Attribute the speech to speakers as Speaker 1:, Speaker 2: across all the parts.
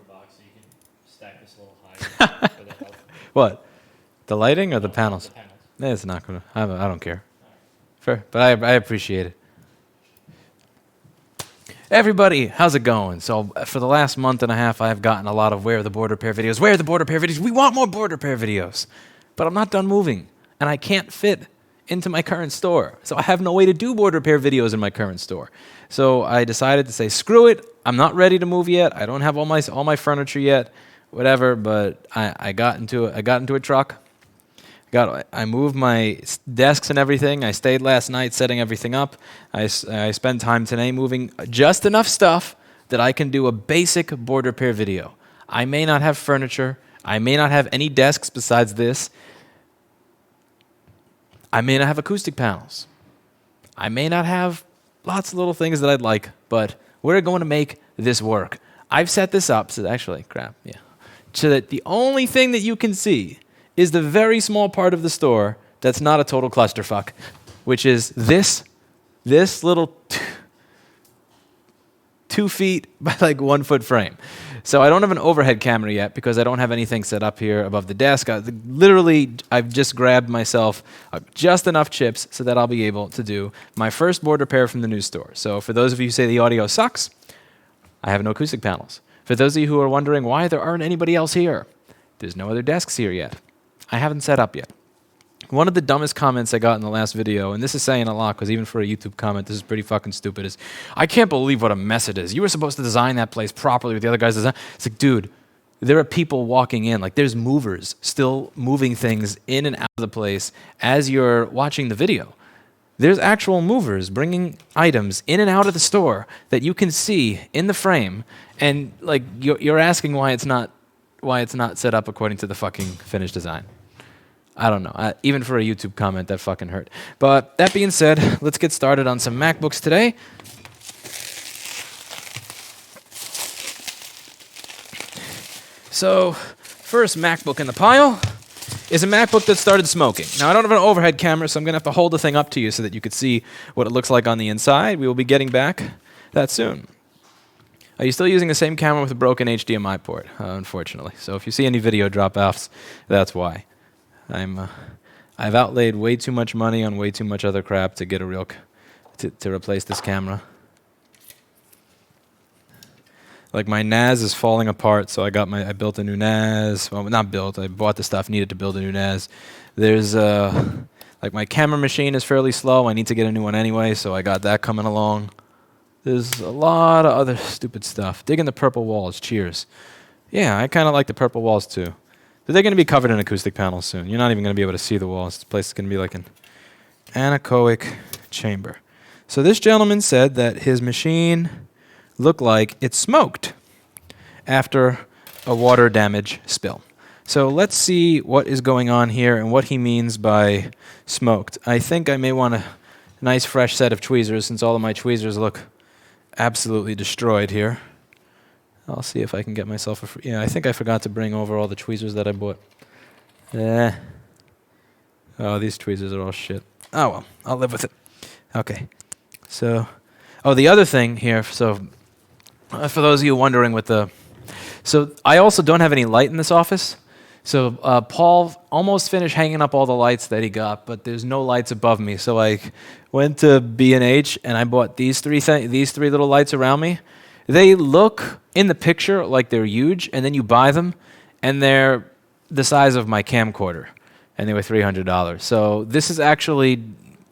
Speaker 1: box so you can stack this a little higher for the help.
Speaker 2: What? The lighting or the panels?
Speaker 1: The panels.
Speaker 2: No, it's not gonna. I don't care. Fair, but I appreciate it. Everybody, how's it going? So for the last month and a half, I've gotten a lot of where are the border pair videos? Where are the border pair videos? We want more border pair videos. But I'm not done moving, and I can't fit into my current store. So I have no way to do border pair videos in my current store. So I decided to say, screw it. I'm not ready to move yet. I don't have all my furniture yet, whatever. But I got into a truck. I moved my desks and everything. I stayed last night setting everything up. I spent time today moving just enough stuff that I can do a basic border pair video. I may not have furniture. I may not have any desks besides this. I may not have acoustic panels. I may not have lots of little things that I'd like, but we're going to make this work. I've set this up so that the only thing that you can see is the very small part of the store that's not a total clusterfuck, which is this little 2 feet by like 1 foot frame. So I don't have an overhead camera yet because I don't have anything set up here above the desk. I've just grabbed myself just enough chips so that I'll be able to do my first border pair from the new store. So for those of you who say the audio sucks, I have no acoustic panels. For those of you who are wondering why there aren't anybody else here, there's no other desks here yet. I haven't set up yet. One of the dumbest comments I got in the last video, and this is saying a lot because even for a YouTube comment, this is pretty fucking stupid, is, I can't believe what a mess it is. You were supposed to design that place properly with the other guys' design. It's like, dude, there are people walking in. Like, there's movers still moving things in and out of the place as you're watching the video. There's actual movers bringing items in and out of the store that you can see in the frame, and like you're asking why it's not set up according to the fucking finished design. I don't know. Even for a YouTube comment, that fucking hurt. But that being said, let's get started on some MacBooks today. So, first MacBook in the pile is a MacBook that started smoking. Now, I don't have an overhead camera, so I'm going to have to hold the thing up to you so that you could see what it looks like on the inside. We will be getting back that soon. Are you still using the same camera with a broken HDMI port? Unfortunately. So if you see any video drop-offs, that's why. I've outlaid way too much money on way too much other crap to get to replace this camera. Like my NAS is falling apart, so I built a new NAS. Well, not built. I bought the stuff needed to build a new NAS. There's like my camera machine is fairly slow. I need to get a new one anyway, so I got that coming along. There's a lot of other stupid stuff. Digging the purple walls. Cheers. Yeah, I kind of like the purple walls too. They're going to be covered in acoustic panels soon. You're not even going to be able to see the walls. This place is going to be like an anechoic chamber. So this gentleman said that his machine looked like it smoked after a water damage spill. So let's see what is going on here and what he means by smoked. I think I may want a nice fresh set of tweezers since all of my tweezers look absolutely destroyed here. I'll see if I can get myself I think I forgot to bring over all the tweezers that I bought. Oh, these tweezers are all shit. Oh well, I'll live with it. Okay. So, the other thing here, so for those of you wondering so I also don't have any light in this office. So Paul almost finished hanging up all the lights that he got, but there's no lights above me. So I went to B&H and I bought these three little lights around me. They look in the picture like they're huge, and then you buy them, and they're the size of my camcorder, and they were $300. So this is actually,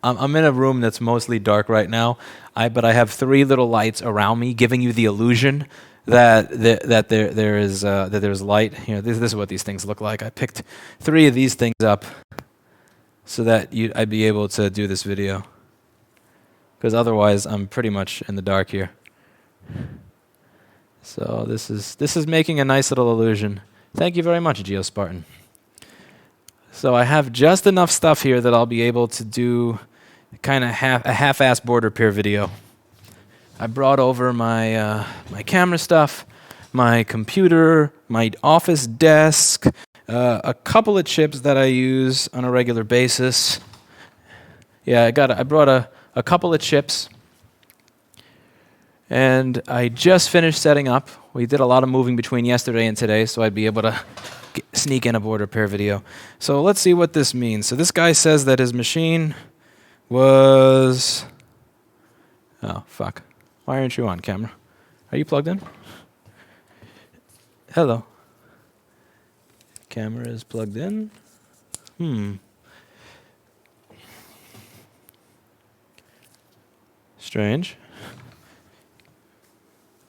Speaker 2: I'm in a room that's mostly dark right now, but I have 3 little lights around me, giving you the illusion that there's light. Here, this is what these things look like. I picked 3 of these things up so that I'd be able to do this video, because otherwise I'm pretty much in the dark here. So this is making a nice little illusion. Thank you very much, GeoSpartan. So I have just enough stuff here that I'll be able to do kind of a half-ass border pair video. I brought over my camera stuff, my computer, my office desk, a couple of chips that I use on a regular basis. Yeah, I brought a couple of chips. And I just finished setting up We did a lot of moving between yesterday and today, so I'd be able to sneak in a board repair video. So let's see what this means. So this guy says that his machine was... Oh, fuck. Why aren't you on camera? Are you plugged in? Hello. Camera is plugged in. Strange.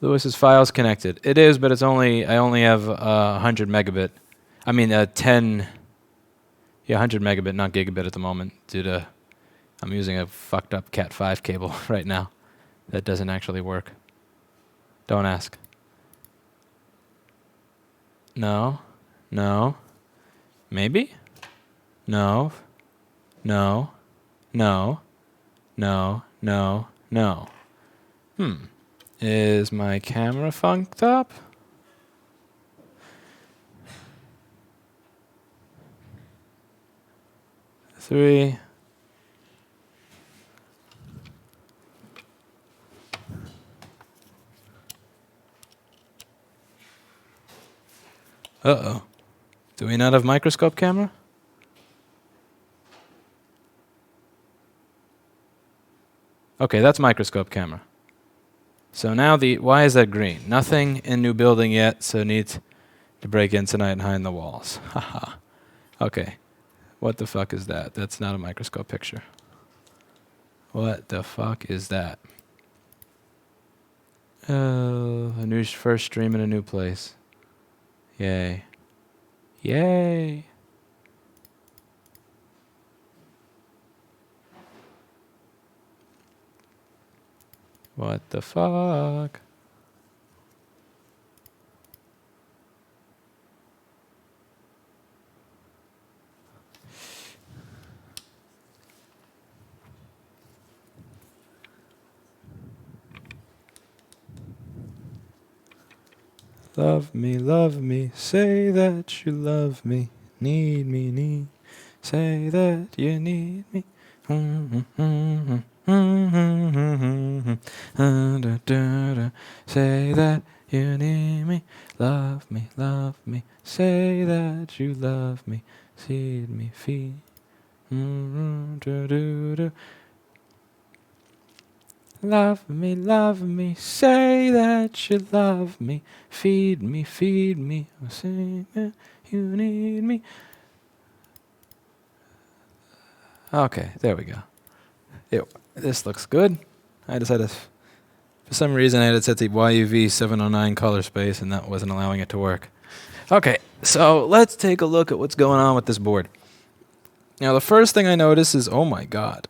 Speaker 2: Lewis's file's connected. It is, but it's only, I only have 100 megabit. I mean, 10, yeah, 100 megabit, not gigabit at the moment, due to, I'm using a fucked up Cat 5 cable right now that doesn't actually work. Don't ask. No, no, maybe? No, no, no, no, no, no. Is my camera funked up? Three. Uh-oh. Do we not have microscope camera? Okay, that's microscope camera. So now why is that green? Nothing in new building yet, so need to break in tonight and hide in the walls. Haha. Okay. What the fuck is that? That's not a microscope picture. What the fuck is that? Oh, a new first stream in a new place. Yay. Yay. What the fuck? Love me, say that you love me, need, say that you need me. Say that you need me, love me, say that you love me, feed me, feed. Love me, say that you love me, feed me, say that you need me. Okay, there we go. This looks good. I just had to, for some reason I had to set the YUV 709 color space and that wasn't allowing it to work. Okay, so let's take a look at what's going on with this board. Now the first thing I notice is, oh my god.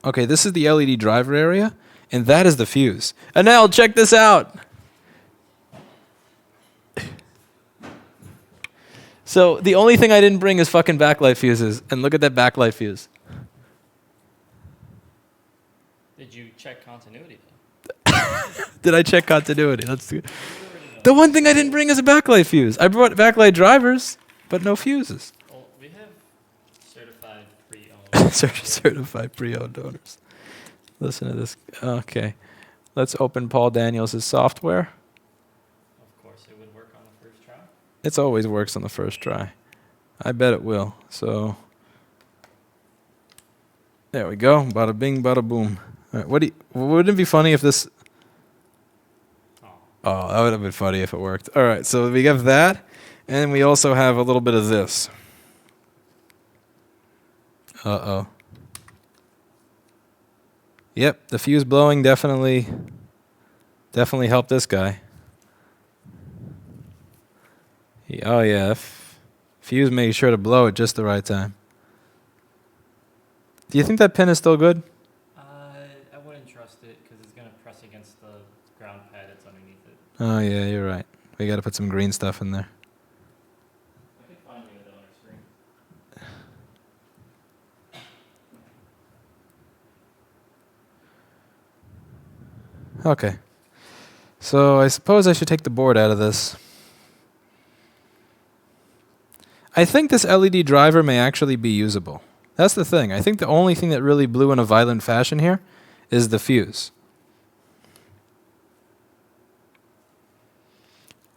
Speaker 2: Okay, this is the LED driver area, and that is the fuse. Anel, check this out! So the only thing I didn't bring is fucking backlight fuses, and look at that backlight fuse.
Speaker 1: Did you check continuity though?
Speaker 2: Did I check continuity? That's good. The one thing I didn't bring is a backlight fuse. I brought backlight drivers, but no fuses.
Speaker 1: Well, we have certified pre-owned.
Speaker 2: Certified pre-owned owners. Listen to this. Okay. Let's open Paul Daniels' software.
Speaker 1: Of course, it would work on the first try.
Speaker 2: It always works on the first try. I bet it will. So, there we go. Bada bing, bada boom. All right, wouldn't it be funny if this... Oh, that would have been funny if it worked. All right, so we have that, and we also have a little bit of this. Uh-oh. Yep, the fuse blowing definitely helped this guy. Oh yeah, fuse made sure to blow at just the right time. Do you think that pin is still good?
Speaker 1: I wouldn't trust it because it's going to press against the ground pad that's underneath it.
Speaker 2: Oh yeah, you're right. We got to put some green stuff in there.
Speaker 1: I could find you a donor screen.
Speaker 2: Okay. So I suppose I should take the board out of this. I think this LED driver may actually be usable. That's the thing. I think the only thing that really blew in a violent fashion here is the fuse.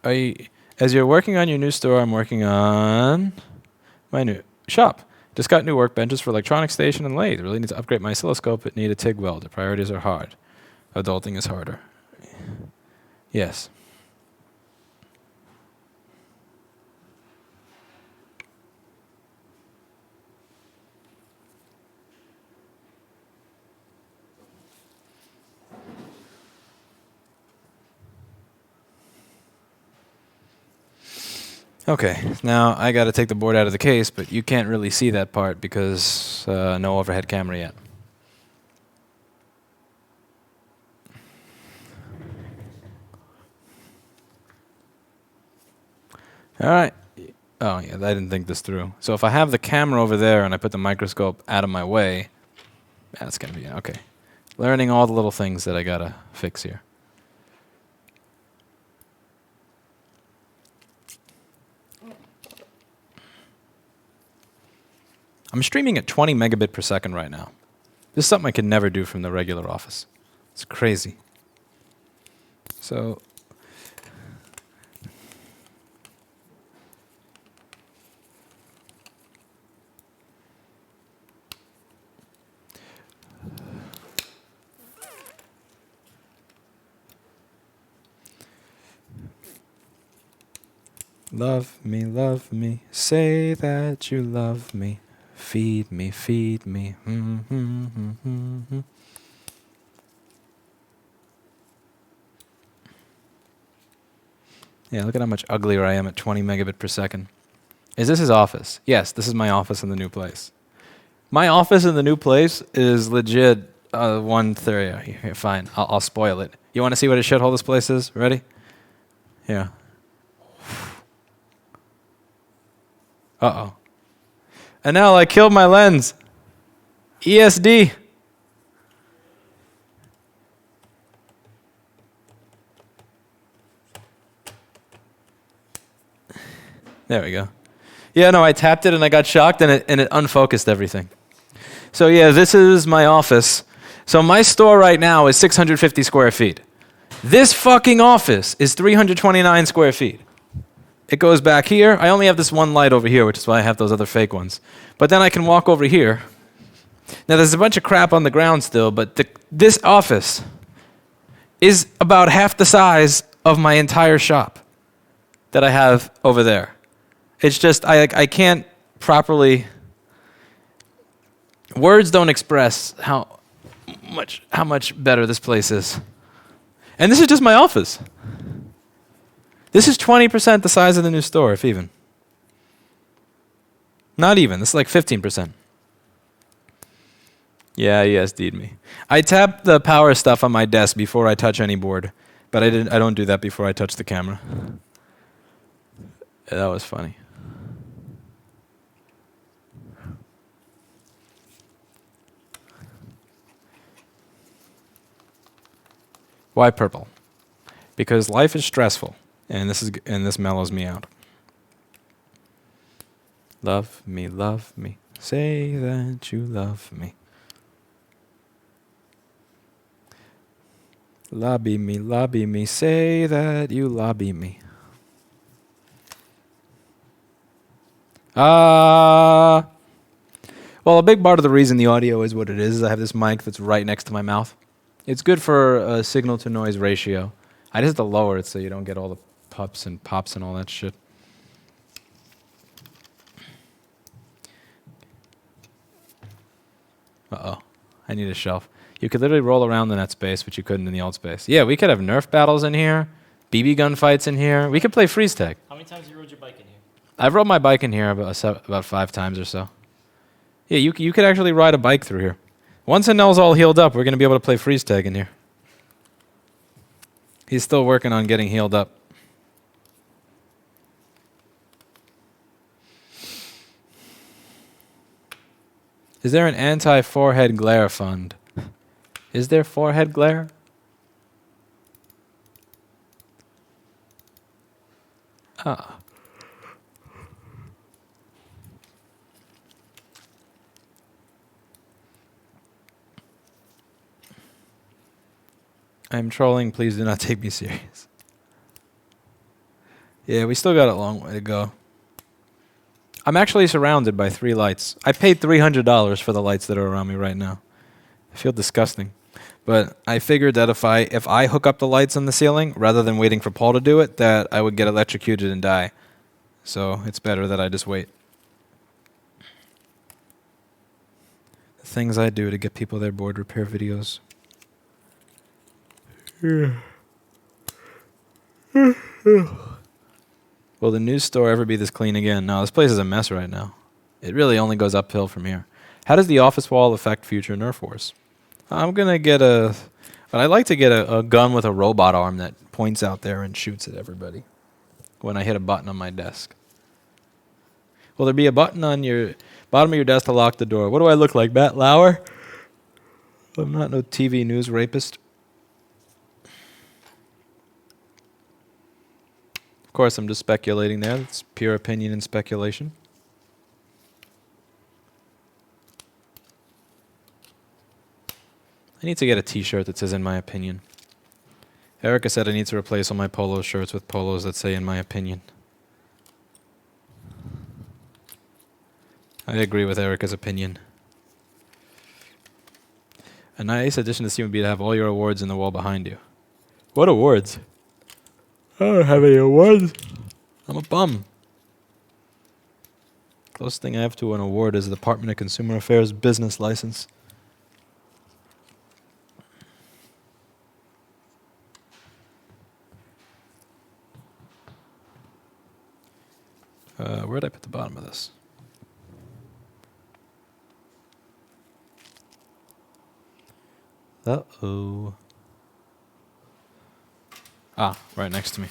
Speaker 2: As you're working on your new store, I'm working on my new shop. Just got new workbenches for electronic station and lathe. Really need to upgrade my oscilloscope, but need a TIG welder. Priorities are hard. Adulting is harder. Yes. Okay, now I got to take the board out of the case, but you can't really see that part because no overhead camera yet. All right. Oh, yeah, I didn't think this through. So if I have the camera over there and I put the microscope out of my way, that's going to be okay. Learning all the little things that I got to fix here. I'm streaming at 20 megabit per second right now. This is something I could never do from the regular office. It's crazy. So love me, say that you love me. Feed me, feed me. Yeah, look at how much uglier I am at 20 megabit per second. Is this his office? Yes, this is my office in the new place. My office in the new place is legit 1/3. Here, fine, I'll spoil it. You want to see what a shithole this place is? Ready? Yeah. Uh-oh. And now I killed my lens. ESD. There we go. Yeah, no, I tapped it and I got shocked and it unfocused everything. So yeah, this is my office. So my store right now is 650 square feet. This fucking office is 329 square feet. It goes back here. I only have this one light over here, which is why I have those other fake ones. But then I can walk over here. Now there's a bunch of crap on the ground still, but this office is about half the size of my entire shop that I have over there. It's just, I can't properly, words don't express how much better this place is. And this is just my office. This is 20% the size of the new store, if even. Not even, this is like 15%. Yeah, he SD'd me. I tap the power stuff on my desk before I touch any board, but I don't do that before I touch the camera. That was funny. Why purple? Because life is stressful, and this mellows me out. Love me, say that you love me. Lobby me, say that you lobby me. Well, a big part of the reason the audio is what it is I have this mic that's right next to my mouth. It's good for a signal-to-noise ratio. I just have to lower it so you don't get all the pups and pops and all that shit. Uh-oh. I need a shelf. You could literally roll around in that space, but you couldn't in the old space. Yeah, we could have Nerf battles in here, BB gun fights in here. We could play freeze tag.
Speaker 1: How many times have you rode your bike in here?
Speaker 2: I've rode my bike in here about 5 times or so. Yeah, you could actually ride a bike through here. Once Anel's all healed up, we're going to be able to play freeze tag in here. He's still working on getting healed up. Is there an anti-forehead glare fund? Is there forehead glare? Ah. I'm trolling, please do not take me serious. Yeah, we still got a long way to go. I'm actually surrounded by 3 lights. I paid $300 for the lights that are around me right now. I feel disgusting. But I figured that if I hook up the lights on the ceiling, rather than waiting for Paul to do it, that I would get electrocuted and die. So it's better that I just wait. The things I do to get people their board repair videos. Will the news store ever be this clean again? No, this place is a mess right now. It really only goes uphill from here. How does the office wall affect future Nerf wars? I'm going to get but I'd like to get a gun with a robot arm that points out there and shoots at everybody when I hit a button on my desk. Will there be a button on your bottom of your desk to lock the door? What do I look like, Matt Lauer? I'm not no TV news rapist. Of course, I'm just speculating there. It's pure opinion and speculation. I need to get a t-shirt that says, in my opinion. Erica said I need to replace all my polo shirts with polos that say, in my opinion. I agree with Erica's opinion. A nice addition to the scene would be to have all your awards in the wall behind you. What awards? I don't have any awards. I'm a bum. Closest thing I have to an award is the Department of Consumer Affairs business license. Where'd I put the bottom of this? Uh-oh. Ah, right next to me.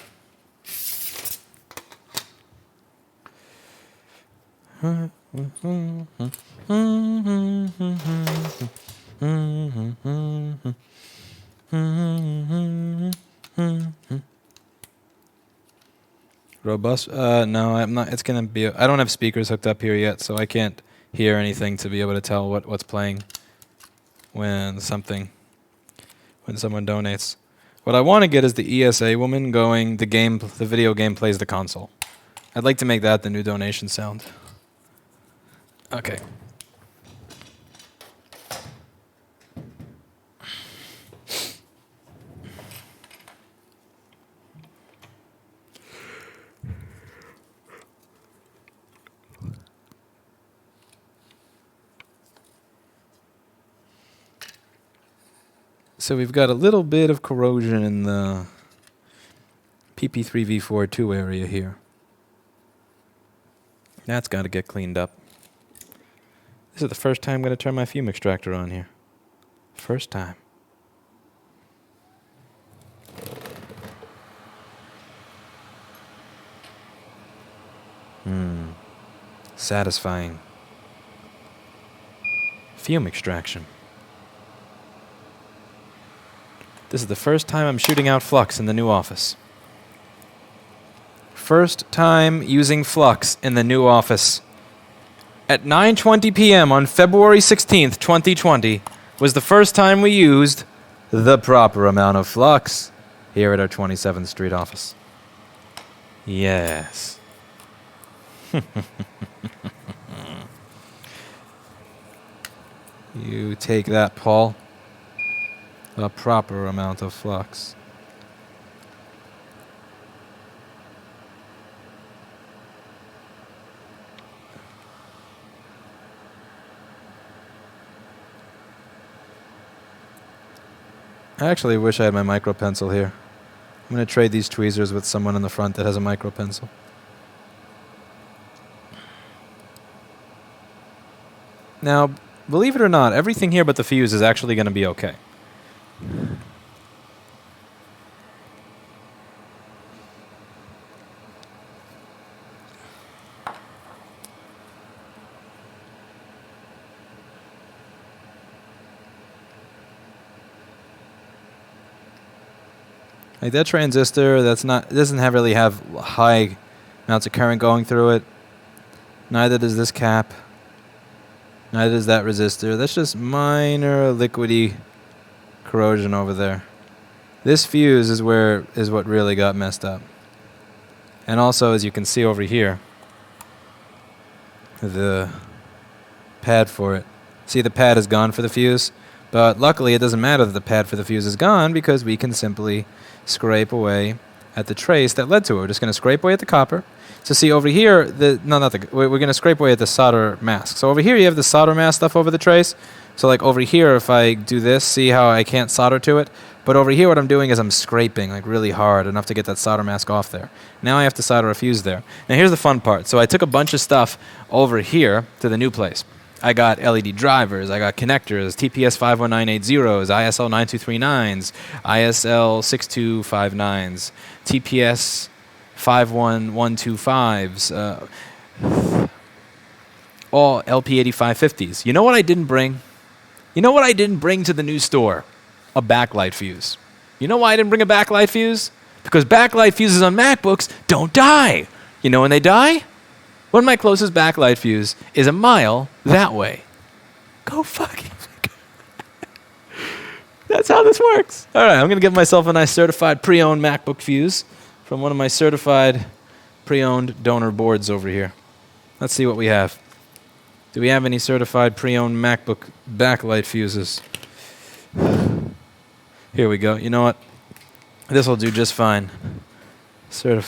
Speaker 2: Robust? No, I'm not. It's gonna be. I don't have speakers hooked up here yet, so I can't hear anything to be able to tell what's playing when someone donates. What I want to get is the ESA woman going. The video game plays the console. I'd like to make that the new donation sound. Okay. So we've got a little bit of corrosion in the PP3V42 area here. That's got to get cleaned up. This is the first time I'm going to turn my fume extractor on here. First time. Satisfying. Fume extraction. This is the first time I'm shooting out Flux in the new office. First time using Flux in the new office. At 9:20 p.m. on February 16th, 2020, was the first time we used the proper amount of Flux here at our 27th Street office. Yes. You take that, Paul. The proper amount of Flux. I actually wish I had my micro pencil here. I'm going to trade these tweezers with someone in the front that has a micro pencil. Now, believe it or not, everything here but the fuse is actually going to be okay. Like that transistor, doesn't really have high amounts of current going through it. Neither does this cap. Neither does that resistor. That's just minor liquidy corrosion over there. This fuse is what really got messed up. And also, as you can see over here, the pad for it. See, the pad is gone for the fuse, but luckily it doesn't matter that the pad for the fuse is gone because we can simply scrape away at the trace that led to it. We're just going to scrape away at the copper. So see over here, we're going to scrape away at the solder mask. So over here you have the solder mask stuff over the trace. So like over here, if I do this, see how I can't solder to it? But over here what I'm doing is I'm scraping like really hard, enough to get that solder mask off there. Now I have to solder a fuse there. Now here's the fun part. So I took a bunch of stuff over here to the new place. I got LED drivers, I got connectors, TPS 51980s, ISL 9239s, ISL 6259s, TPS 51125s, all LP8550s. You know what I didn't bring? You know what I didn't bring to the new store? A backlight fuse. You know why I didn't bring a backlight fuse? Because backlight fuses on MacBooks don't die. You know when they die? When my closest backlight fuse is a mile that way. Go fucking figure. That's how this works. All right, I'm going to give myself a nice certified pre-owned MacBook fuse from one of my certified pre-owned donor boards over here. Let's see what we have. Do we have any certified pre-owned MacBook backlight fuses? Here we go. You know what? This will do just fine. There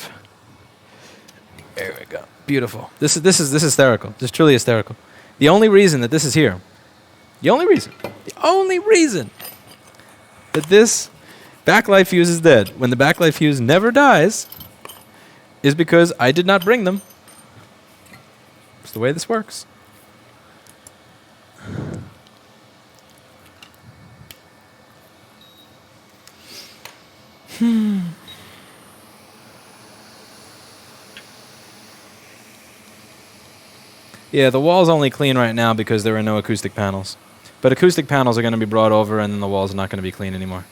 Speaker 2: we go. Beautiful. This is hysterical. This is truly hysterical. The only reason that this is here, the only reason that this backlight fuse is dead, when the backlight fuse never dies, is because I did not bring them. It's the way this works. Yeah, the wall's only clean right now because there are no acoustic panels. But acoustic panels are going to be brought over and then the walls are not going to be clean anymore.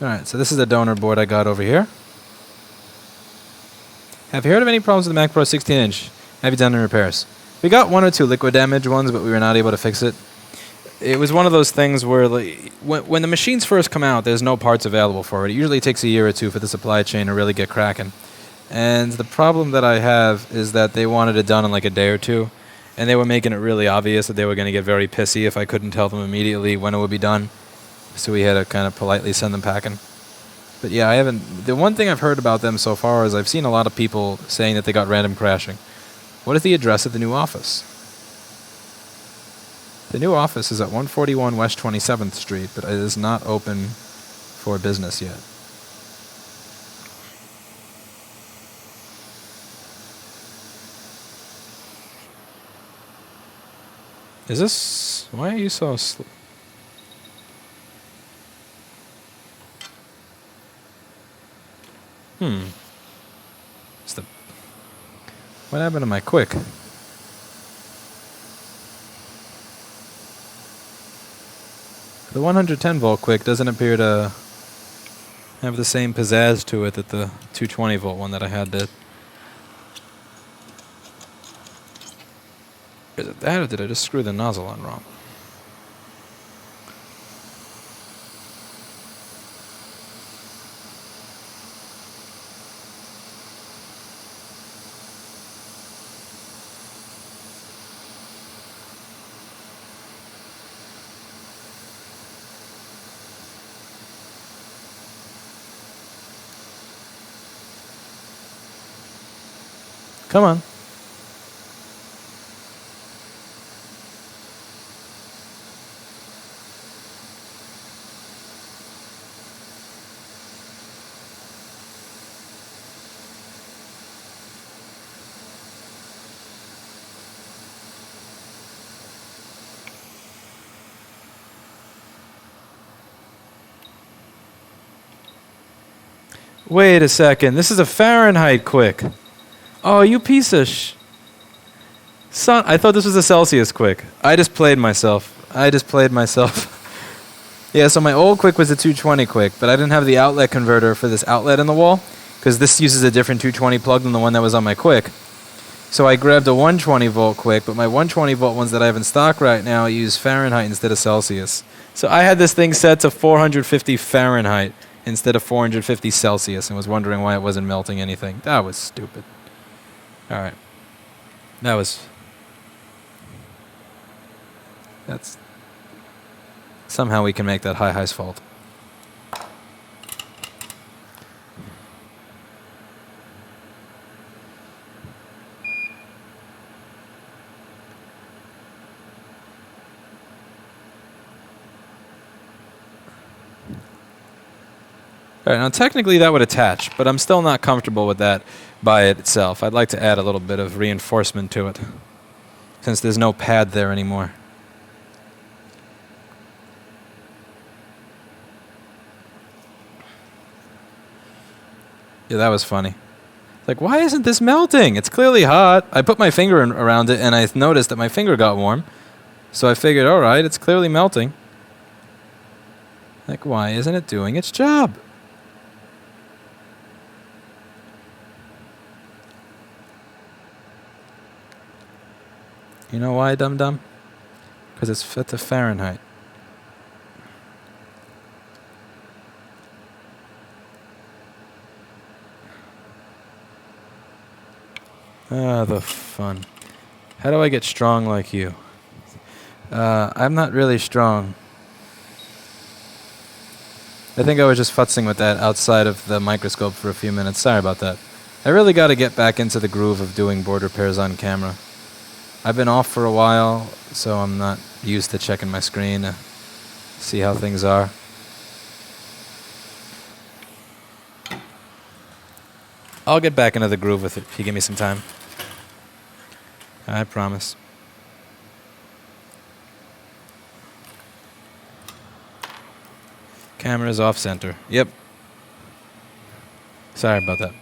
Speaker 2: Alright, so this is the donor board I got over here. Have you heard of any problems with the Mac Pro 16-inch? Have you done any repairs? We got one or two liquid damage ones, but we were not able to fix it. It was one of those things where like, when the machines first come out, there's no parts available for it. It usually takes a year or two for the supply chain to really get cracking. And the problem that I have is that they wanted it done in like a day or two, and they were making it really obvious that they were going to get very pissy if I couldn't tell them immediately when it would be done. So we had to kind of politely send them packing. But yeah, I haven't. The one thing I've heard about them so far is I've seen a lot of people saying that they got random crashing. What is the address of the new office? The new office is at 141 West 27th Street, but it is not open for business yet. Is this... Why are you so slow? What happened to my quick? The 110 volt quick doesn't appear to have the same pizzazz to it that the 220 volt one that I had did. Is it that, or did I just screw the nozzle on wrong? Come on. Wait a second. This is a Fahrenheit quick. Oh, you piece of son, I thought this was a Celsius quick. I just played myself. Yeah, so my old quick was a 220 quick, but I didn't have the outlet converter for this outlet in the wall, because this uses a different 220 plug than the one that was on my quick. So I grabbed a 120 volt quick, but my 120 volt ones that I have in stock right now use Fahrenheit instead of Celsius. So I had this thing set to 450 Fahrenheit instead of 450 Celsius and was wondering why it wasn't melting anything. That was stupid. All right. That's... Somehow we can make that high's fault. All right, now technically that would attach, but I'm still not comfortable with that by itself. I'd like to add a little bit of reinforcement to it, since there's no pad there anymore. Yeah, that was funny. Like, why isn't this melting? It's clearly hot. I put my finger around it, and I noticed that my finger got warm. So I figured, all right, it's clearly melting. Like, why isn't it doing its job? You know why, dum-dum? Because it's set to Fahrenheit. Ah, the fun. How do I get strong like you? I'm not really strong. I think I was just futzing with that outside of the microscope for a few minutes. Sorry about that. I really got to get back into the groove of doing board repairs on camera. I've been off for a while, so I'm not used to checking my screen to see how things are. I'll get back into the groove with it if you give me some time. I promise. Camera's off center. Yep. Sorry about that.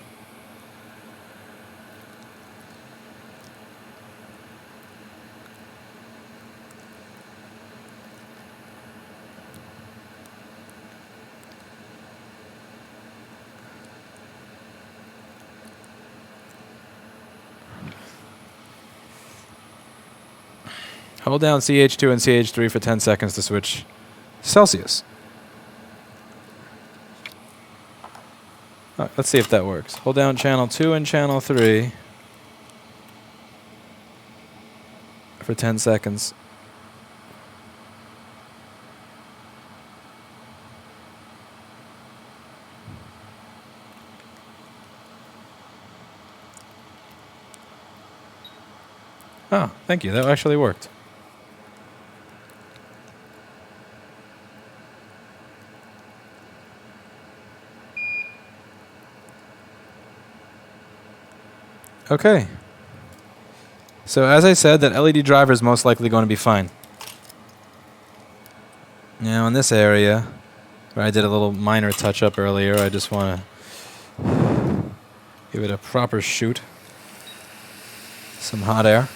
Speaker 2: Hold down CH2 and CH3 for 10 seconds to switch Celsius. Let's see if that works. Hold down channel 2 and channel 3 for 10 seconds. Oh, thank you. That actually worked. Okay. So as I said, that LED driver is most likely going to be fine. Now in this area, where I did a little minor touch-up earlier, I just want to give it a proper shoot. Some hot air.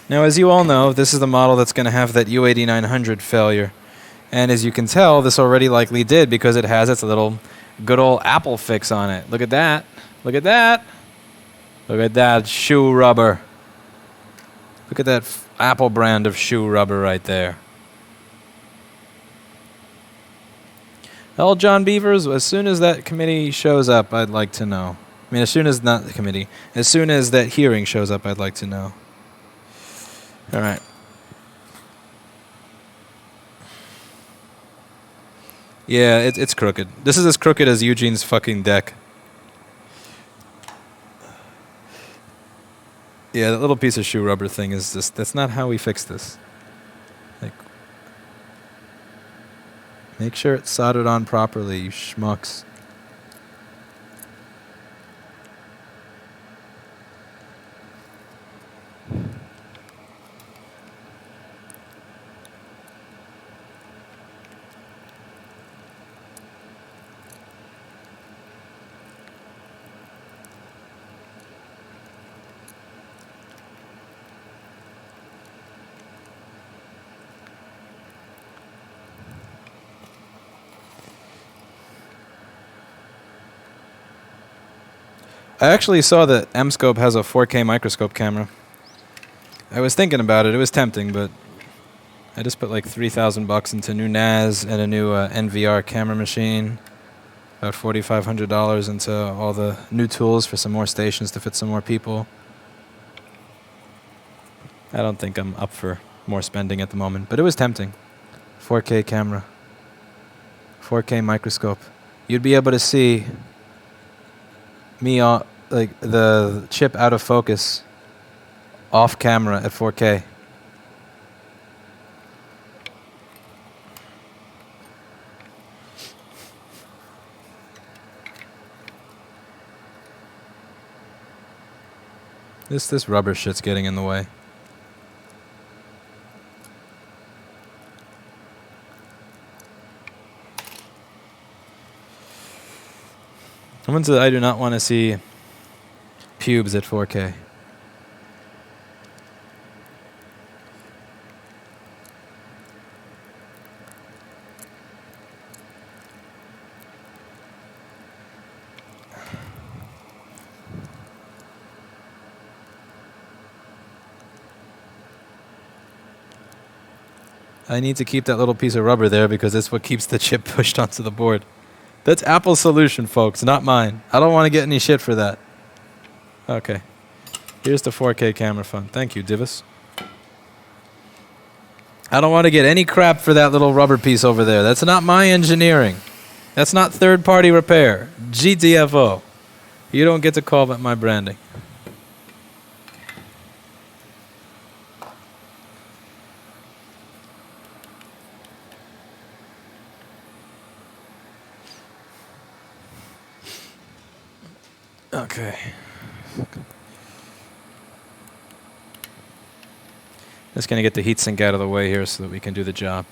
Speaker 2: Now as you all know, this is the model that's going to have that U8900 failure. And as you can tell, this already likely did because it has its little good old Apple fix on it. Look at that. Look at that. Look at that shoe rubber. Look at that Apple brand of shoe rubber right there. Well, John Beavers, as soon as that committee shows up, I'd like to know. I mean, as soon as not the committee, as soon as that hearing shows up, I'd like to know. All right. Yeah, it's crooked. This is as crooked as Eugene's fucking deck. Yeah, that little piece of shoe rubber thing is just... That's not how we fix this. Like, make sure it's soldered on properly, you schmucks. I actually saw that M-Scope has a 4K microscope camera. I was thinking about it. It was tempting, but I just put like $3,000 into new NAS and a new NVR camera machine. About $4,500 into all the new tools for some more stations to fit some more people. I don't think I'm up for more spending at the moment, but it was tempting. 4K camera. 4K microscope. You'd be able to see me like the chip out of focus off camera at 4K. This rubber shit's getting in the way. I do not want to see pubes at 4K. I need to keep that little piece of rubber there because it's what keeps the chip pushed onto the board. That's Apple's solution, folks, not mine. I don't want to get any shit for that. Okay. Here's the 4K camera fund. Thank you, Divis. I don't want to get any crap for that little rubber piece over there. That's not my engineering. That's not third-party repair. GTFO. You don't get to call that my branding. Okay. Just going to get the heatsink out of the way here so that we can do the job.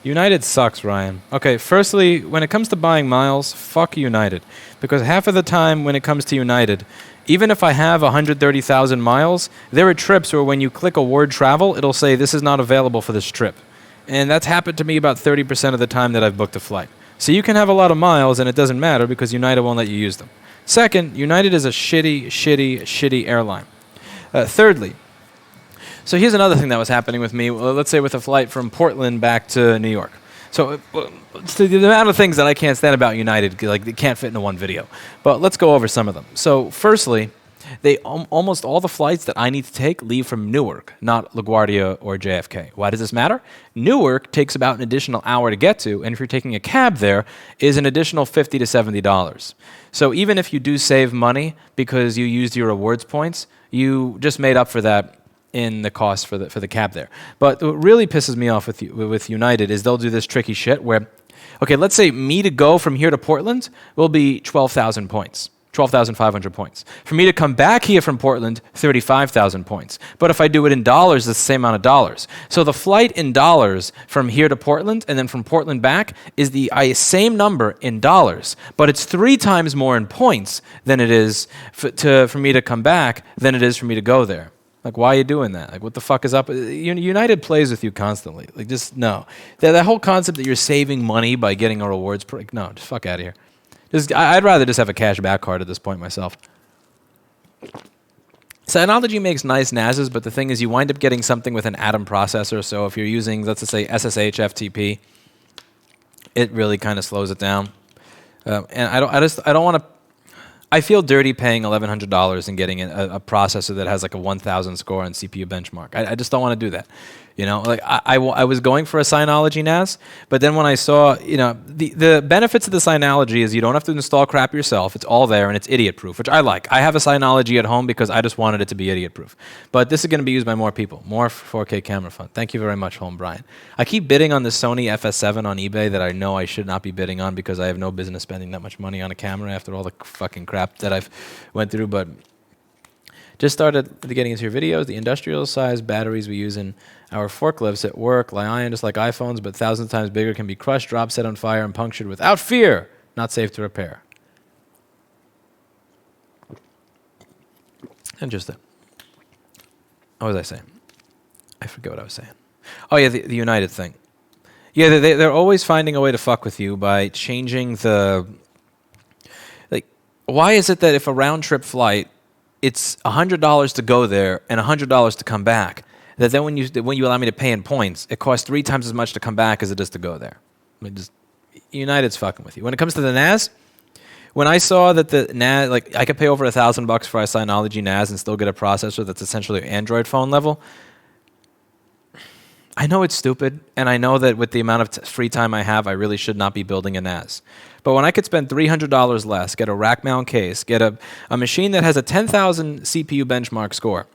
Speaker 2: United sucks, Ryan. Okay, firstly, when it comes to buying miles, fuck United. Because half of the time when it comes to United, even if I have 130,000 miles, there are trips where when you click award travel, it'll say this is not available for this trip. And that's happened to me about 30% of the time that I've booked a flight. So you can have a lot of miles and it doesn't matter because United won't let you use them. Second, United is a shitty airline. Thirdly, so here's another thing that was happening with me. Let's say with a flight from Portland back to New York. So the amount of things that I can't stand about United, like they can't fit into one video. But let's go over some of them. So firstly, they almost all the flights that I need to take leave from Newark, not LaGuardia or JFK. Why does this matter? Newark takes about an additional hour to get to, and if you're taking a cab there, is an additional $50 to $70. So even if you do save money because you used your rewards points, you just made up for that in the cost for the cab there. But what really pisses me off with United is they'll do this tricky shit where, okay, let's say me to go from here to Portland will be 12,000 points. 12,500 points. For me to come back here from Portland, 35,000 points. But if I do it in dollars, it's the same amount of dollars. So the flight in dollars from here to Portland and then from Portland back is the same number in dollars, but it's 3 times more in points than it is for me to come back than it is for me to go there. Like, why are you doing that? Like, what the fuck is up? United plays with you constantly. Like, just no. That whole concept that you're saving money by getting a rewards, no, just fuck out of here. I'd rather just have a cash back card at this point myself. Synology makes nice NASs, but the thing is you wind up getting something with an Atom processor, so if you're using, let's just say, SSH FTP, it really kind of slows it down. And I don't want to... I feel dirty paying $1,100 and getting a processor that has like a 1,000 score on CPU benchmark. I just don't want to do that. You know, like I was going for a Synology NAS, but then when I saw, you know, the benefits of the Synology is you don't have to install crap yourself. It's all there and it's idiot-proof, which I like. I have a Synology at home because I just wanted it to be idiot-proof. But this is going to be used by more people. More 4K camera fun. Thank you very much, Home Brian. I keep bidding on the Sony FS7 on eBay that I know I should not be bidding on because I have no business spending that much money on a camera after all the fucking crap that I've went through, but just started getting into your videos. The industrial size batteries we use in our forklifts at work, Li-ion, just like iPhones, but thousands of times bigger, can be crushed, dropped, set on fire, and punctured without fear. Not safe to repair. Interesting. What was I saying? I forget what I was saying. Oh yeah, the United thing. Yeah, they're always finding a way to fuck with you by changing the... Like, why is it that if a round-trip flight, it's $100 to go there and $100 to come back, that then when you allow me to pay in points, it costs 3 times as much to come back as it is to go there? I mean, just, United's fucking with you. When it comes to the NAS, when I saw that the NAS, like, I could pay over $1,000 for a Synology NAS and still get a processor that's essentially Android phone level, I know it's stupid, and I know that with the amount of free time I have, I really should not be building a NAS. But when I could spend $300 less, get a rack mount case, get a machine that has a 10,000 CPU benchmark score,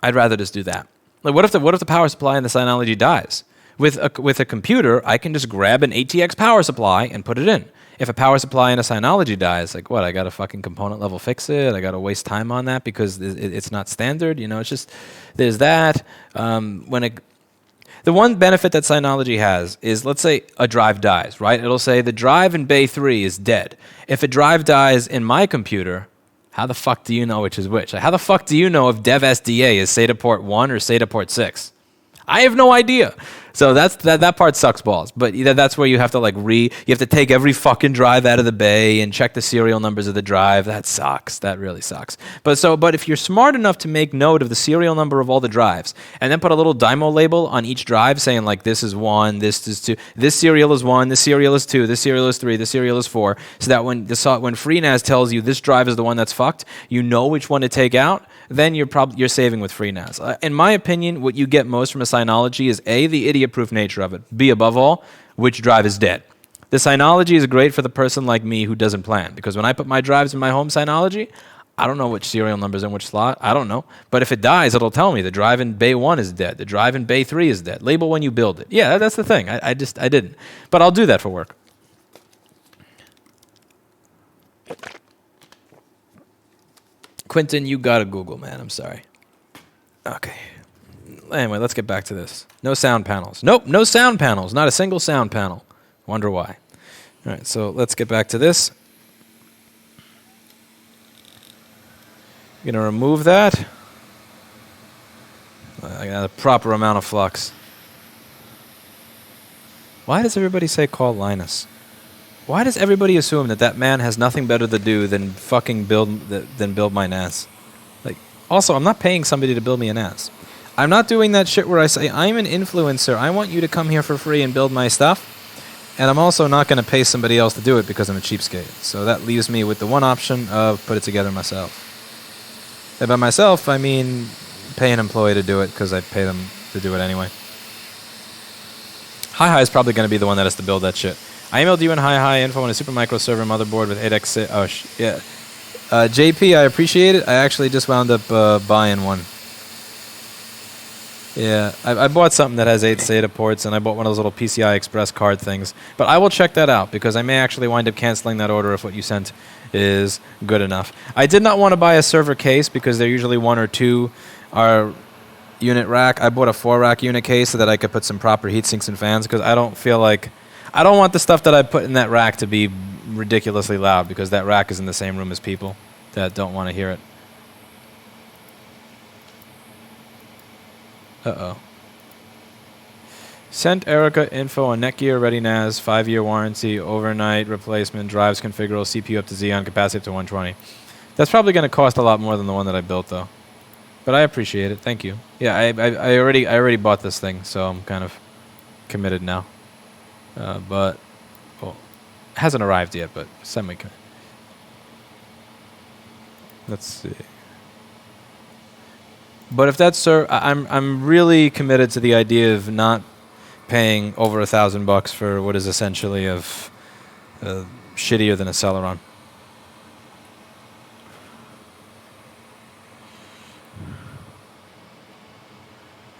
Speaker 2: I'd rather just do that. Like, what if the power supply in the Synology dies? With a computer, I can just grab an ATX power supply and put it in. If a power supply in a Synology dies, like what? I got to fucking component level fix it. I got to waste time on that because it's not standard. You know, it's just there's that. The one benefit that Synology has is, let's say a drive dies, right? It'll say the drive in Bay 3 is dead. If a drive dies in my computer, how the fuck do you know which is which? Like, how the fuck do you know if dev SDA is SATA port 1 or SATA port 6? I have no idea. So that part sucks balls. But that's where you have to you have to take every fucking drive out of the bay and check the serial numbers of the drive. That sucks. That really sucks. But if you're smart enough to make note of the serial number of all the drives and then put a little dymo label on each drive saying like this is 1, this is 2, this serial is 1, this serial is 2, this serial is 3, this serial is 4, so that when FreeNAS tells you this drive is the one that's fucked, you know which one to take out, then you're saving with FreeNAS. In my opinion, what you get most from a Synology is A, the idiot-proof nature of it. B, above all, which drive is dead. The Synology is great for the person like me who doesn't plan, because when I put my drives in my home Synology, I don't know which serial number's in which slot. I don't know. But if it dies, it'll tell me the drive in Bay 1 is dead. The drive in Bay 3 is dead. Label when you build it. Yeah, that's the thing. I didn't. But I'll do that for work. Quentin, you gotta Google, man. I'm sorry. Okay. Anyway, let's get back to this. No sound panels. Nope, no sound panels. Not a single sound panel. Wonder why. All right, so let's get back to this. I'm going to remove that. I got a proper amount of flux. Why does everybody say call Linus? Why does everybody assume that man has nothing better to do than fucking build my NAS? Like, also, I'm not paying somebody to build me a NAS. I'm not doing that shit where I say, I'm an influencer. I want you to come here for free and build my stuff. And I'm also not going to pay somebody else to do it because I'm a cheapskate. So that leaves me with the one option of put it together myself. And by myself, I mean pay an employee to do it because I pay them to do it anyway. HiHi is probably going to be the one that has to build that shit. I emailed you and HiHi info on a Supermicro server motherboard with 8x. Oh, yeah. JP, I appreciate it. I actually just wound up buying one. Yeah, I bought something that has 8 SATA ports, and I bought one of those little PCI Express card things. But I will check that out, because I may actually wind up canceling that order if what you sent is good enough. I did not want to buy a server case, because they're usually 1 or 2 are unit rack. I bought a 4-rack unit case so that I could put some proper heat sinks and fans, because I don't want the stuff that I put in that rack to be ridiculously loud, because that rack is in the same room as people that don't want to hear it. Uh-oh. Sent Erica info on Netgear Ready NAS, 5-year warranty, overnight replacement, drives configurable, CPU up to Xeon, capacity up to 120. That's probably going to cost a lot more than the one that I built, though. But I appreciate it. Thank you. Yeah, I already bought this thing, so I'm kind of committed now. But well, it hasn't arrived yet, but semi-committed. Let's see. But if that's I'm really committed to the idea of not paying over $1,000 for what is essentially shittier than a Celeron.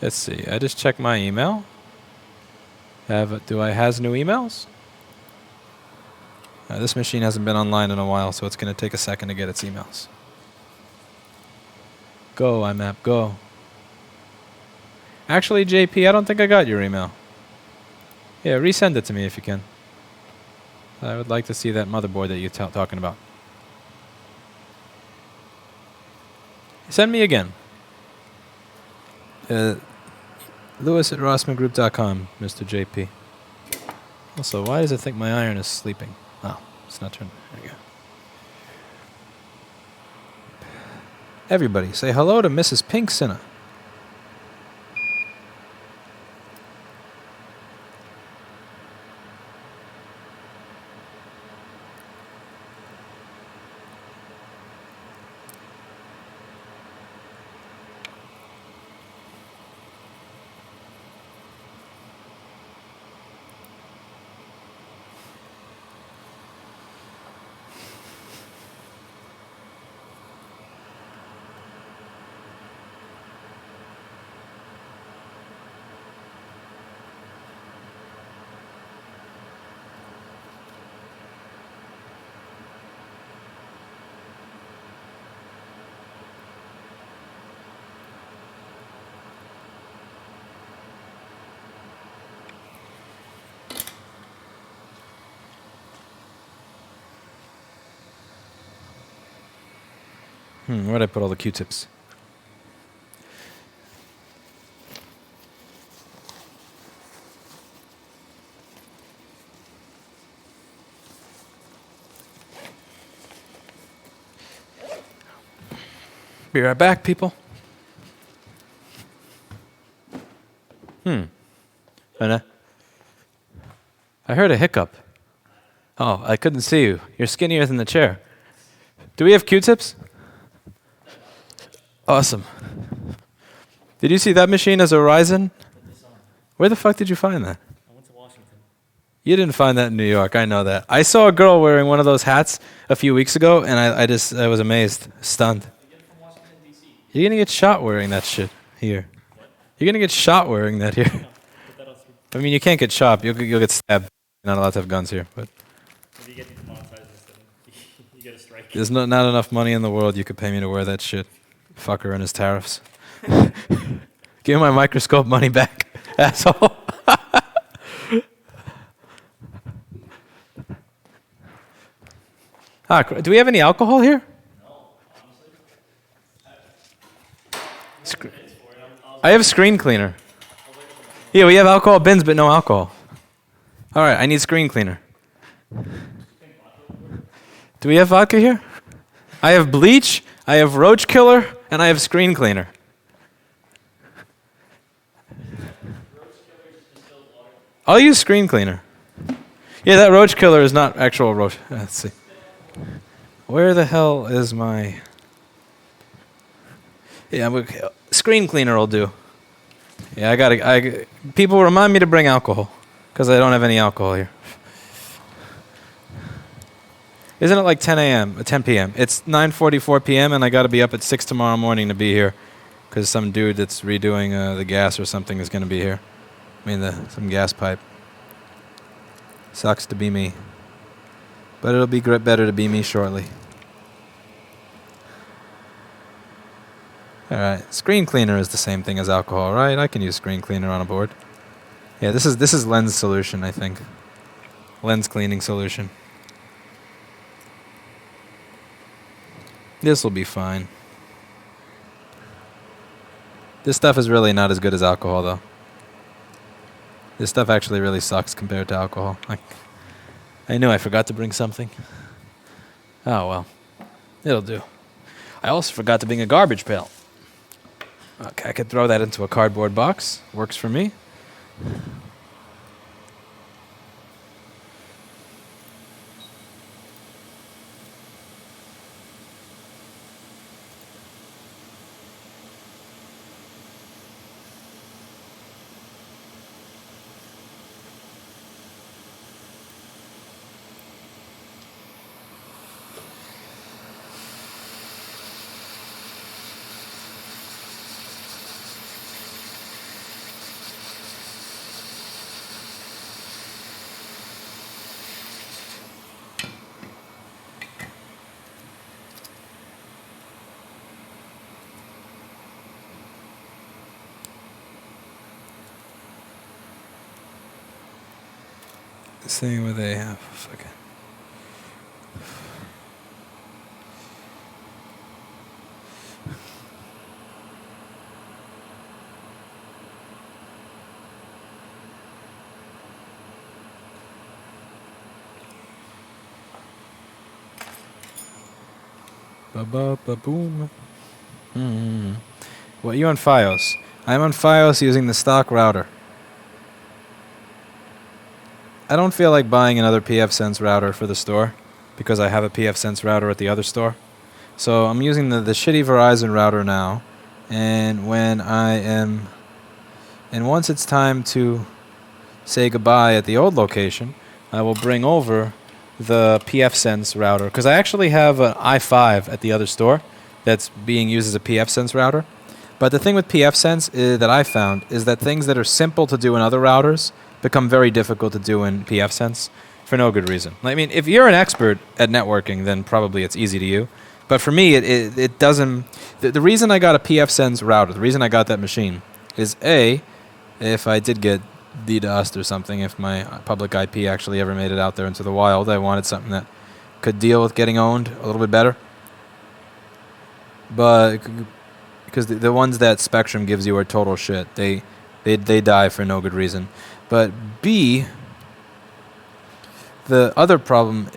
Speaker 2: Let's see. I just checked my email. Do I has new emails? This machine hasn't been online in a while, so it's going to take a second to get its emails. Go, IMAP, go. Actually, JP, I don't think I got your email. Yeah, resend it to me if you can. I would like to see that motherboard that you're talking about. Send me again. Lewis at rossmangroup.com, Mr. JP. Also, why does it think my iron is sleeping? Oh, it's not turned. There you go. Everybody, say hello to Mrs. Pinksinna. Where'd I put all the Q-tips? Be right back, people. Benna. I heard a hiccup. Oh, I couldn't see you. You're skinnier than the chair. Do we have Q-tips? Awesome. Did you see that machine as a Ryzen? Where the fuck did you find that?
Speaker 1: I went to Washington.
Speaker 2: You didn't find that in New York. I know that. I saw a girl wearing one of those hats a few weeks ago, and I was amazed, stunned.
Speaker 1: You get it from Washington, D.C.
Speaker 2: You're gonna get shot wearing that shit here.
Speaker 1: What?
Speaker 2: You're gonna get shot wearing that here.
Speaker 1: No, put that on through.
Speaker 2: I mean, you can't get shot. You'll get stabbed. You're not allowed to have guns here. But
Speaker 1: If you get demonetized, then you get a strike.
Speaker 2: there's not enough money in the world you could pay me to wear that shit. Fucker and his tariffs. Give me my microscope money back, asshole. Do we have any alcohol here?
Speaker 1: No, honestly.
Speaker 2: Sc- I have screen cleaner. Yeah, we have alcohol bins, but no alcohol. All right, I need screen cleaner. Do we have vodka here? I have bleach, I have roach killer, and I have screen cleaner. I'll use screen cleaner. Yeah, that roach killer is not actual roach. Let's see. Where the hell is my... Yeah, screen cleaner will do. Yeah, people remind me to bring alcohol, because I don't have any alcohol here. Isn't it like 10 a.m., 10 p.m.? It's 9:44 p.m. and I got to be up at 6 tomorrow morning to be here, because some dude that's redoing the gas or something is going to be here. I mean, some gas pipe. Sucks to be me. But it'll be better to be me shortly. All right, screen cleaner is the same thing as alcohol, right? I can use screen cleaner on a board. Yeah, this is lens solution, I think. Lens cleaning solution. This will be fine. This stuff is really not as good as alcohol, though. This stuff actually really sucks compared to alcohol. I knew I forgot to bring something. Oh, well. It'll do. I also forgot to bring a garbage pail. Okay, I could throw that into a cardboard box. Works for me. Seeing what they have. Okay. Ba-ba-ba-boom. What, you on Fios? I'm on Fios using the stock router. I don't feel like buying another pfSense router for the store because I have a pfSense router at the other store. So I'm using the shitty Verizon router now, and once it's time to say goodbye at the old location, I will bring over the pfSense router because I actually have an i5 at the other store that's being used as a pfSense router. But the thing with pfSense that I found is that things that are simple to do in other routers become very difficult to do in pfSense for no good reason. I mean, if you're an expert at networking, then probably it's easy to you. But for me, it doesn't... The reason I got a pfSense router, the reason I got that machine, is A, if I did get DDoSed or something, if my public IP actually ever made it out there into the wild, I wanted something that could deal with getting owned a little bit better. But because the ones that Spectrum gives you are total shit. They die for no good reason. But B, the other problem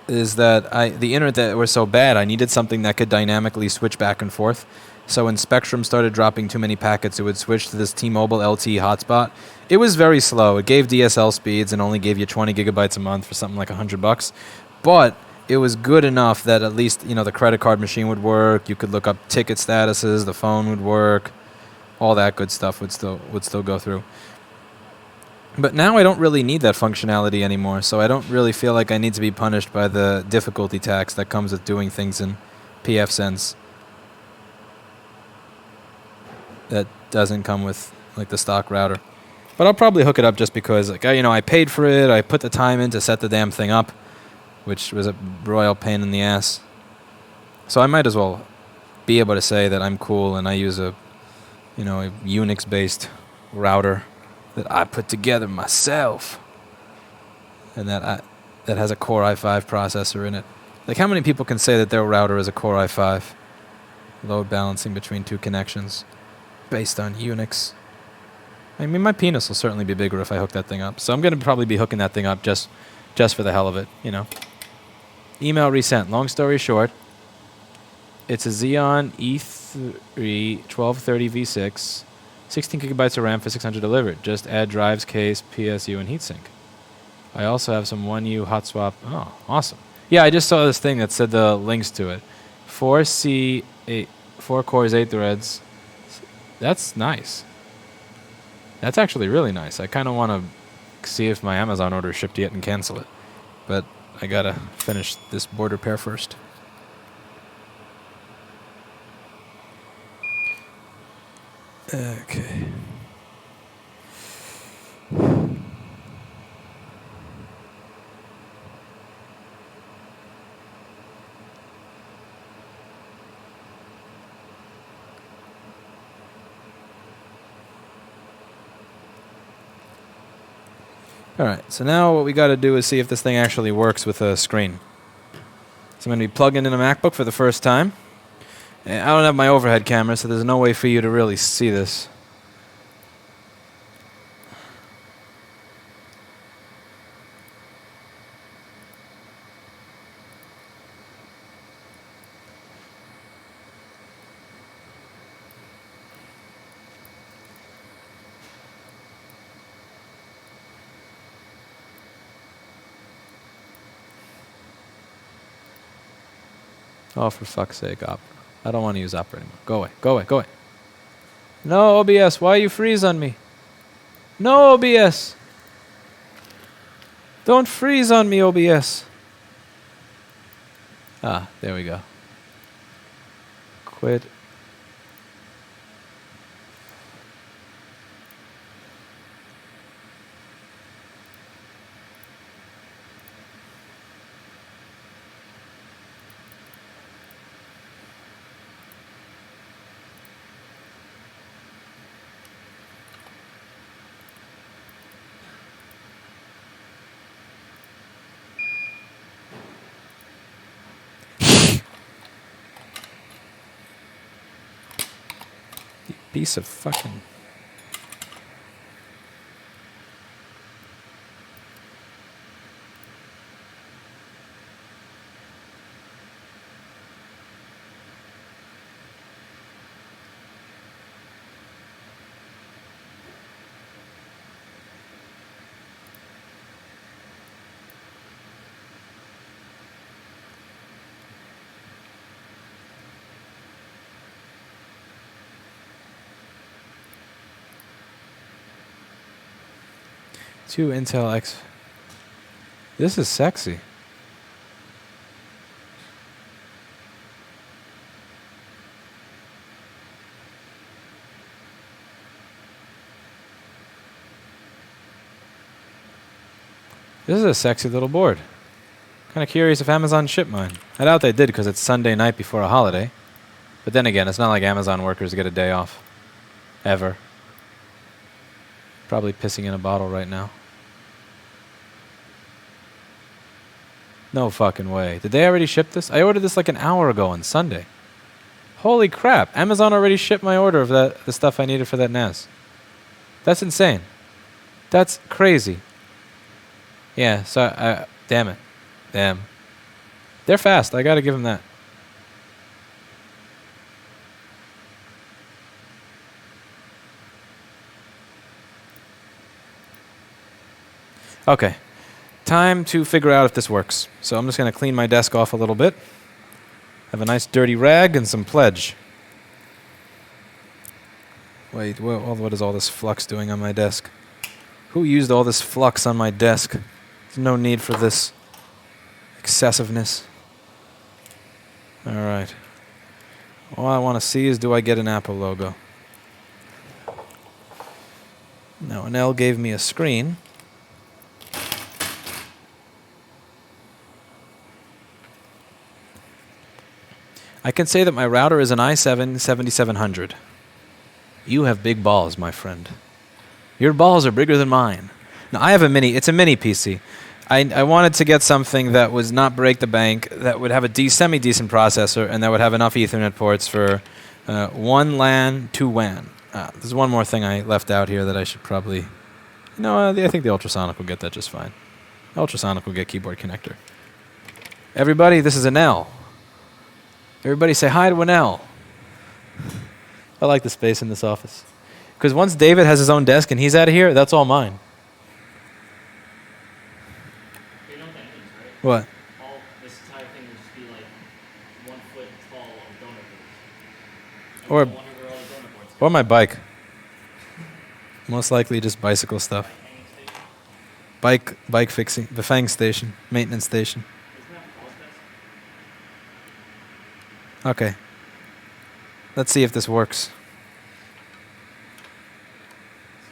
Speaker 2: is that the internet that was so bad, I needed something that could dynamically switch back and forth. So when Spectrum started dropping too many packets, it would switch to this T-Mobile LTE hotspot. It was very slow. It gave DSL speeds and only gave you 20 gigabytes a month for something like $100. But it was good enough that at least, you know, the credit card machine would work. You could look up ticket statuses. The phone would work. All that good stuff would still go through. But now I don't really need that functionality anymore, so I don't really feel like I need to be punished by the difficulty tax that comes with doing things in pfSense that doesn't come with like the stock router. But I'll probably hook it up just because, like, I paid for it. I put the time in to set the damn thing up, which was a royal pain in the ass. So I might as well be able to say that I'm cool and I use a Unix-based router that I put together myself, and that has a Core i5 processor in it. Like, how many people can say that their router is a Core i5? Load balancing between two connections, based on Unix. I mean, my penis will certainly be bigger if I hook that thing up. So I'm going to probably be hooking that thing up just for the hell of it, you know. Email resent. Long story short, it's a Xeon E3 1230 V6. 16 gigabytes of RAM for 600 delivered. Just add drives, case, PSU, and heatsink. I also have some 1U hot swap. Oh, awesome. Yeah, I just saw this thing that said the links to it. 4C8, 4 cores, 8 threads. That's nice. That's actually really nice. I kind of want to see if my Amazon order is shipped yet and cancel it. But I got to finish this board repair first. Okay. Alright, so now what we got to do is see if this thing actually works with a screen. So I'm going to be plugging in a MacBook for the first time. And I don't have my overhead camera, so there's no way for you to really see this. Oh, for fuck's sake, Opera. I don't want to use Opera anymore. Go away, go away, go away. No, OBS, why you freeze on me? No, OBS! Don't freeze on me, OBS! Ah, there we go. Quit. Piece of fucking... 2 Intel X. This is sexy. This is a sexy little board. Kind of curious if Amazon shipped mine. I doubt they did because it's Sunday night before a holiday. But then again, it's not like Amazon workers get a day off. Ever. Probably pissing in a bottle right now. No fucking way. Did they already ship this? I ordered this like an hour ago on Sunday. Holy crap. Amazon already shipped my order of the stuff I needed for that NAS. That's insane. That's crazy. Yeah, so damn it. Damn. They're fast. I gotta give them that. Okay. Time to figure out if this works. So I'm just gonna clean my desk off a little bit. Have a nice dirty rag and some pledge. Wait, what is all this flux doing on my desk? Who used all this flux on my desk? There's no need for this excessiveness. All right. All I want to see is, do I get an Apple logo? Now, Anel gave me a screen. I can say that my router is an i7 7700. You have big balls, my friend. Your balls are bigger than mine. Now, I have a mini. It's a mini PC. I wanted to get something that was not break the bank, that would have a semi-decent processor, and that would have enough Ethernet ports for 1 LAN, 2 WAN. There's one more thing I left out here that I should probably... No, I think the Ultrasonic will get that just fine. Ultrasonic will get keyboard connector. Everybody, this is Anel. Everybody say hi to Anel. I like the space in this office. Because once David has his own desk and he's out of here, that's all mine.
Speaker 1: You know what that means, right?
Speaker 2: What?
Speaker 1: All this entire thing would just be like 1 foot tall of donut boards.
Speaker 2: Or,
Speaker 1: I wonder where all the donut boards go.
Speaker 2: or my bike. Most likely just bicycle stuff.
Speaker 1: Hanging station.
Speaker 2: Bike fixing, the Fang station, maintenance station.
Speaker 1: Isn't that Paul's desk?
Speaker 2: Okay. Let's see if this works.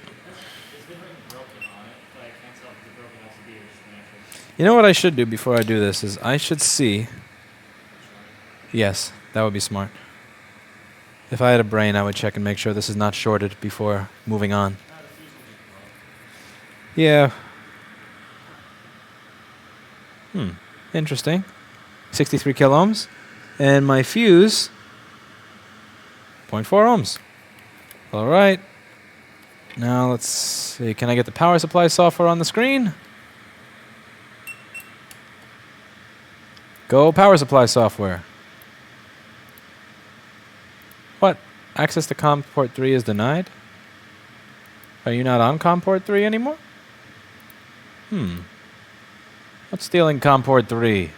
Speaker 1: It's been written broken on it, but I can't tell if the broken LCD or just an actual.
Speaker 2: You know what I should do before I do this is I should see. Yes, that would be smart. If I had a brain, I would check and make sure this is not shorted before moving on. Yeah. Interesting. 63 kilo ohms. And my fuse, 0.4 ohms. All right. Now let's see. Can I get the power supply software on the screen? Go power supply software. What? Access to COM port 3 is denied? Are you not on COM port 3 anymore? What's stealing COM port 3?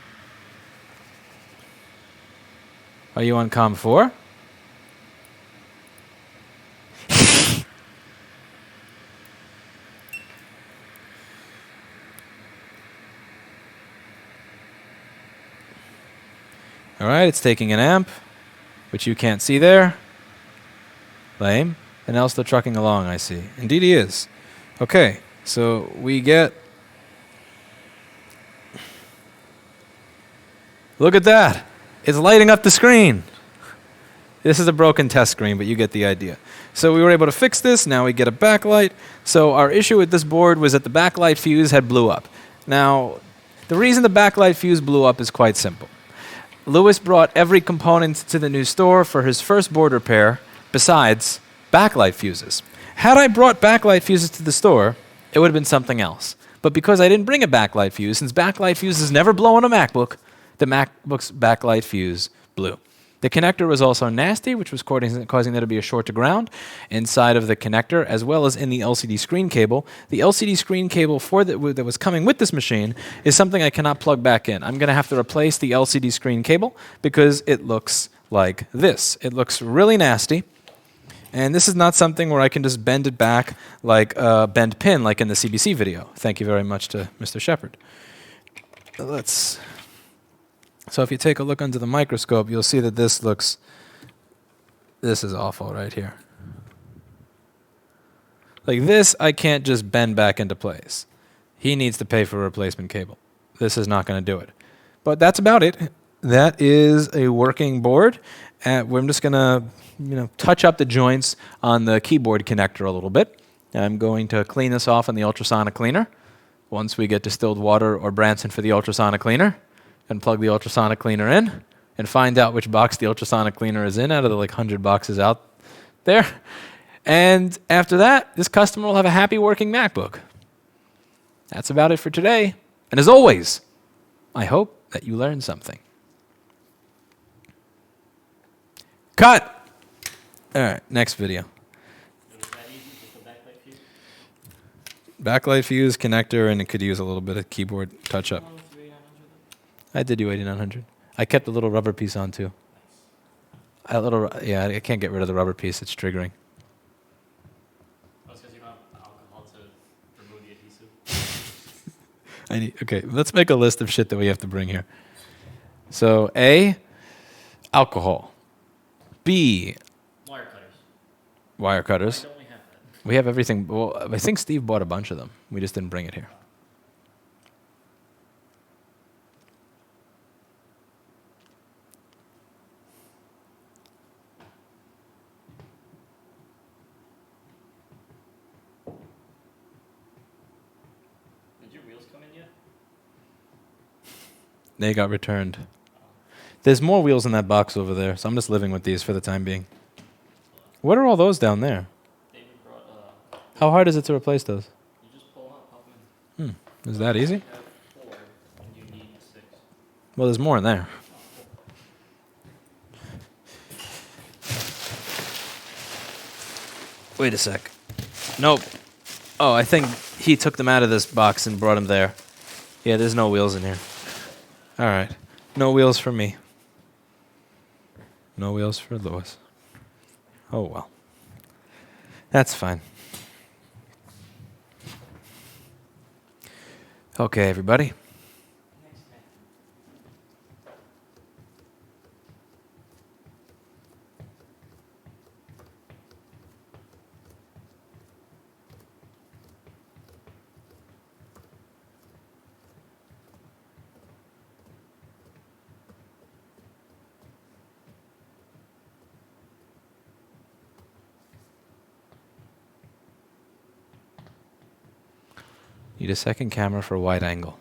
Speaker 2: Are you on COM 4? All right, it's taking an amp, which you can't see there. Lame. And now still trucking along, I see. Indeed he is. Okay, so we get... Look at that. It's lighting up the screen. This is a broken test screen, but you get the idea. So we were able to fix this. Now we get a backlight. So our issue with this board was that the backlight fuse had blew up. Now, the reason the backlight fuse blew up is quite simple. Lewis brought every component to the new store for his first board repair, besides backlight fuses. Had I brought backlight fuses to the store, it would have been something else. But because I didn't bring a backlight fuse, since backlight fuses never blow on a MacBook, the MacBook's backlight fuse blew. The connector was also nasty, which was causing there to be a short to ground inside of the connector, as well as in the LCD screen cable. The LCD screen cable that was coming with this machine is something I cannot plug back in. I'm going to have to replace the LCD screen cable because it looks like this. It looks really nasty. And this is not something where I can just bend it back like a bend pin like in the CBC video. Thank you very much to Mr. Shepard. So if you take a look under the microscope, you'll see that this is awful right here. Like this, I can't just bend back into place. He needs to pay for a replacement cable. This is not going to do it. But that's about it. That is a working board. I'm just going to touch up the joints on the keyboard connector a little bit. I'm going to clean this off in the ultrasonic cleaner. Once we get distilled water or Branson for the ultrasonic cleaner, and plug the ultrasonic cleaner in and find out which box the ultrasonic cleaner is in out of the 100 boxes out there. And after that, this customer will have a happy working MacBook. That's about it for today. And as always, I hope that you learned something. Cut! All right, next video. Backlight fuse, connector, and it could use a little bit of keyboard touch-up. I did do 8900. I kept a little rubber piece on too. I can't get rid of the rubber piece. It's triggering.
Speaker 1: That's because you don't have alcohol to remove the adhesive.
Speaker 2: Okay, let's make a list of shit that we have to bring here. So A, alcohol. B,
Speaker 1: Wire cutters.
Speaker 2: Wire cutters.
Speaker 1: Why don't we have that?
Speaker 2: We have everything. Well, I think Steve bought a bunch of them. We just didn't bring it here.
Speaker 1: Did your wheels come in yet?
Speaker 2: They got returned. There's more wheels in that box over there, so I'm just living with these for the time being. What are all those down there?
Speaker 1: David brought,
Speaker 2: How hard is it to replace those?
Speaker 1: you just pull out, pop them in.
Speaker 2: Is that easy?
Speaker 1: You have 4, and you need 6.
Speaker 2: Well, there's more in there. Wait a sec. Nope. Oh, I think he took them out of this box and brought them there. Yeah, there's no wheels in here. All right. No wheels for me. No wheels for Lewis. Oh, well. That's fine. Okay, everybody. Need a second camera for wide angle.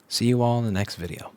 Speaker 2: See you all in the next video.